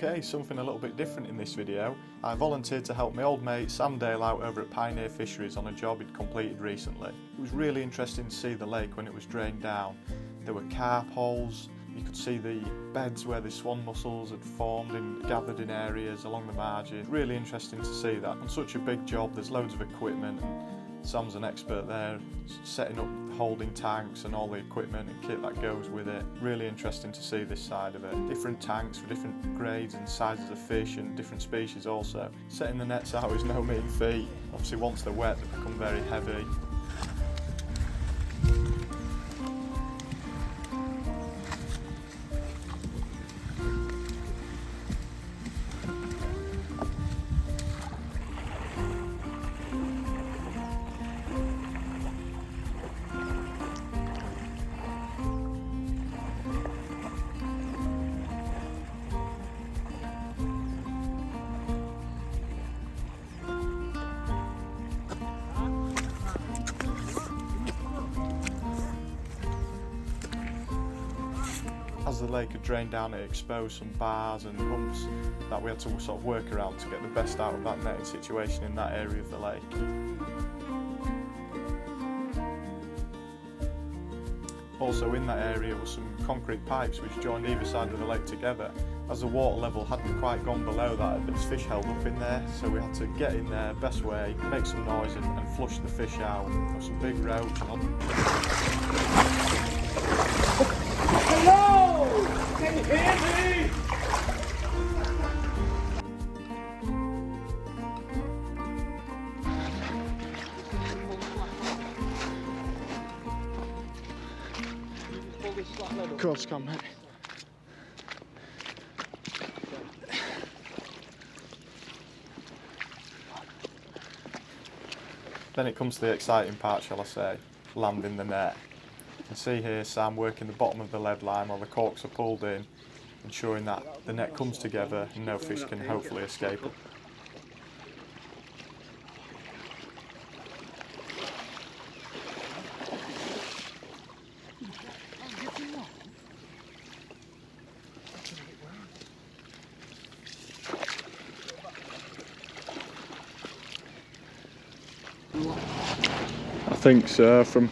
Okay, something a little bit different in this video. I volunteered to help my old mate Sam Dale out over at PIONEER Fisheries on a job he'd completed recently. It was really interesting to see the lake when it was drained down. There were carp holes, you could see the beds where the swan mussels had formed and gathered in areas along the margin. Really interesting to see that. On such a big job, there's loads of equipment, and Sam's an expert there, setting up holding tanks and all the equipment and kit that goes with it. Really interesting to see this side of it. Different tanks for different grades and sizes of fish and different species also. Setting the nets out is no mean feat. Obviously once they're wet they become very heavy. As the lake had drained down, it exposed some bars and humps that we had to sort of work around to get the best out of that netting situation in that area of the lake. Also in that area were some concrete pipes which joined either side of the lake together. As the water level hadn't quite gone below that, there was fish held up in there, so we had to get in there best way, make some noise and flush the fish out. There was some big roach. Hello! Can you hear me? Of course, come mate. Then it comes to the exciting part, shall I say, landing the net. You can see here Sam working the bottom of the lead line while the corks are pulled in, ensuring that the net comes together and no fish can hopefully escape it. I think so, from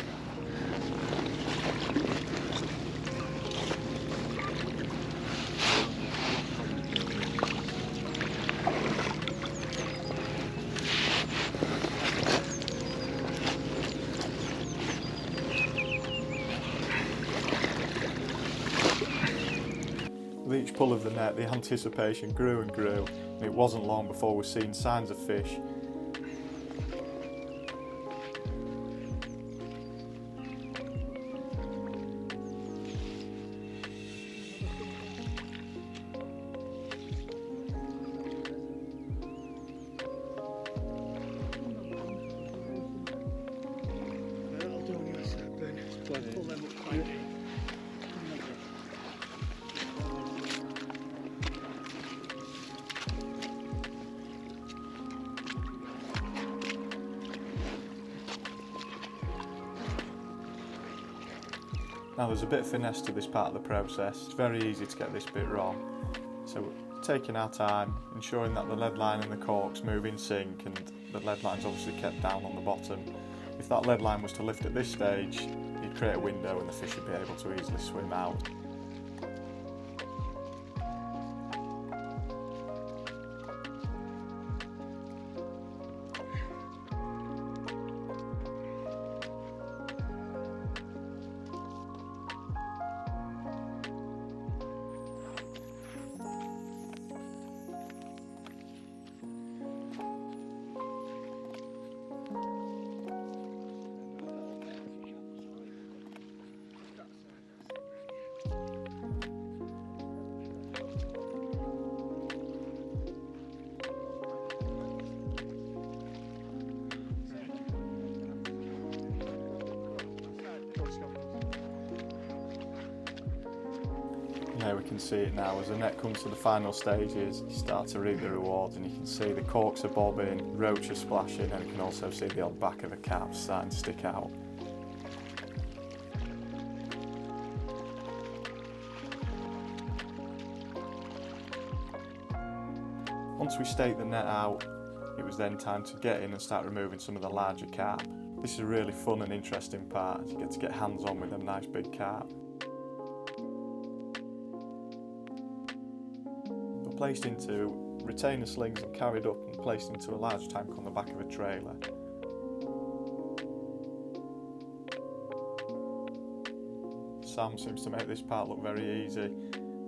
with each pull of the net, the anticipation grew and grew, and it wasn't long before we've seen signs of fish. Now there's a bit of finesse to this part of the process. It's very easy to get this bit wrong. So we're taking our time, ensuring that the lead line and the corks move in sync, and the lead line's obviously kept down on the bottom. If that lead line was to lift at this stage, you'd create a window and the fish would be able to easily swim out. There we can see it now. As the net comes to the final stages, you start to reap the rewards, and you can see the corks are bobbing, roach are splashing, and you can also see the odd back of a carp starting to stick out. Once we staked the net out, it was then time to get in and start removing some of the larger carp. This is a really fun and interesting part, as you get to get hands on with them nice big carp. They're placed into retainer slings and carried up and placed into a large tank on the back of a trailer. Sam seems to make this part look very easy,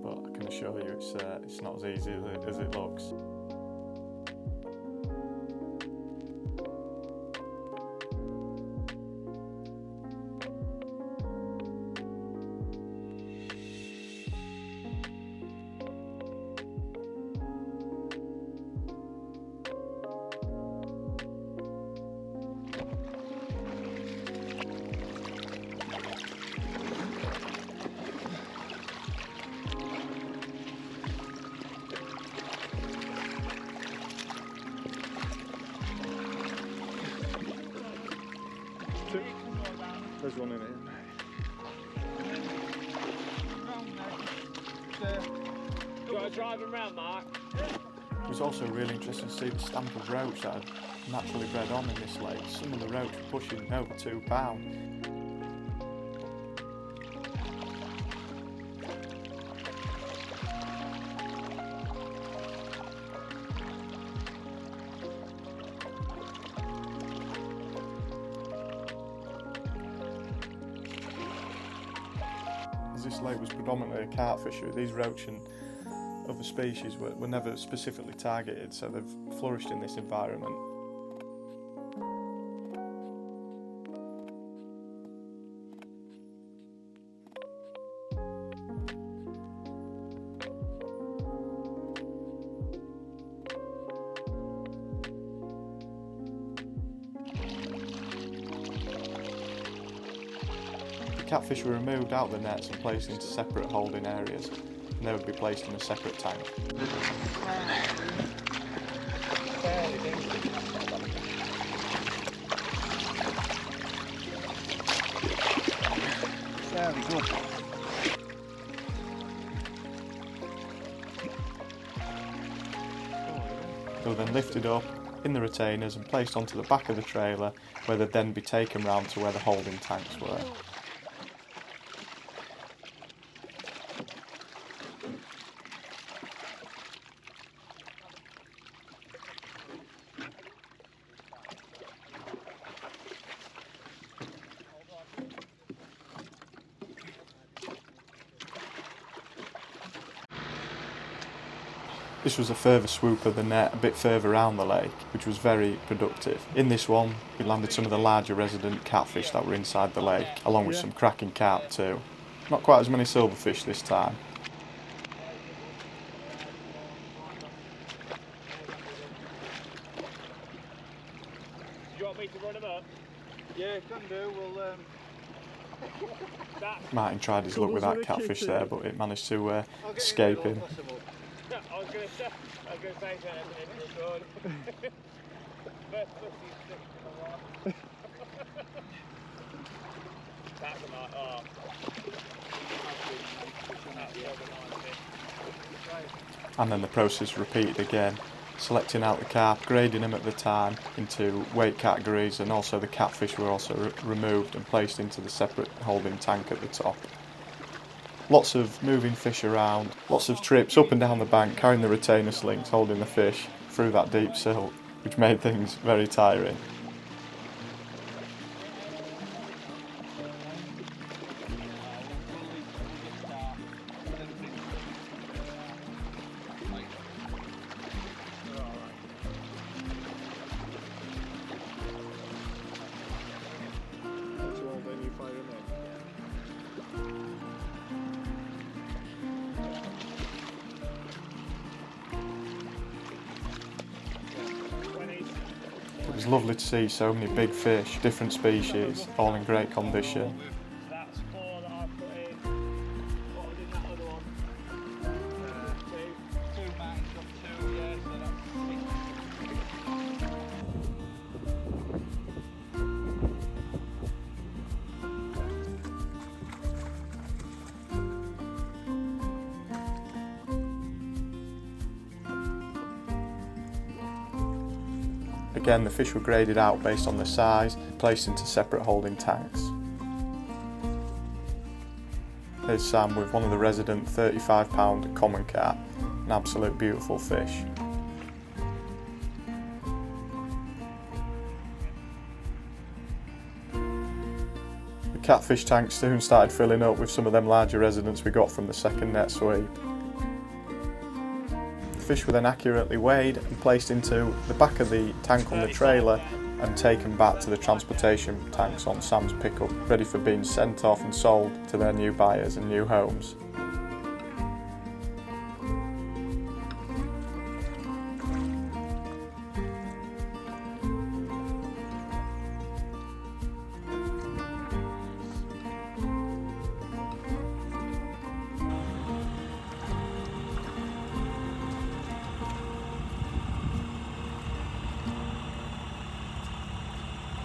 but I can assure you it's not as easy as it looks. There's one in here. Do you want to drive him round, Mark? It was also really interesting to see the stamp of roach that had naturally bred on in this lake. Some of the roach were pushing over 2 pounds. As this lake was predominantly a carp fishery, these roach and other species were never specifically targeted, so they've flourished in this environment. Catfish were removed out of the nets and placed into separate holding areas, and they would be placed in a separate tank. Very good. They were then lifted up in the retainers and placed onto the back of the trailer, where they'd then be taken round to where the holding tanks were. This was a further swoop of the net a bit further around the lake, which was very productive. In this one, we landed some of the larger resident catfish that were inside the lake, along with some cracking carp too. Not quite as many silverfish this time. Do you want me to run him up? Yeah, can do. We'll Martin tried his luck with that catfish there, but it managed to escape him. I was going to say something in the road. First pussy's sticking to the wall. That's a nice, oh. And then the process repeated again, selecting out the carp, grading them at the time into weight categories, and also the catfish were also removed and placed into the separate holding tank at the top. Lots of moving fish around, lots of trips up and down the bank, carrying the retainer slings, holding the fish through that deep silt, which made things very tiring. It was lovely to see so many big fish, different species, all in great condition. That's 4 that I put in. What was in that other one? 2 Martin's got 2, yeah, so that's 6. Again, the fish were graded out based on their size, placed into separate holding tanks. Here's Sam with one of the resident 35-pound common carp, an absolute beautiful fish. The catfish tank soon started filling up with some of them larger residents we got from the second net sweep. The fish were then accurately weighed and placed into the back of the tank on the trailer and taken back to the transportation tanks on Sam's pickup, ready for being sent off and sold to their new buyers and new homes.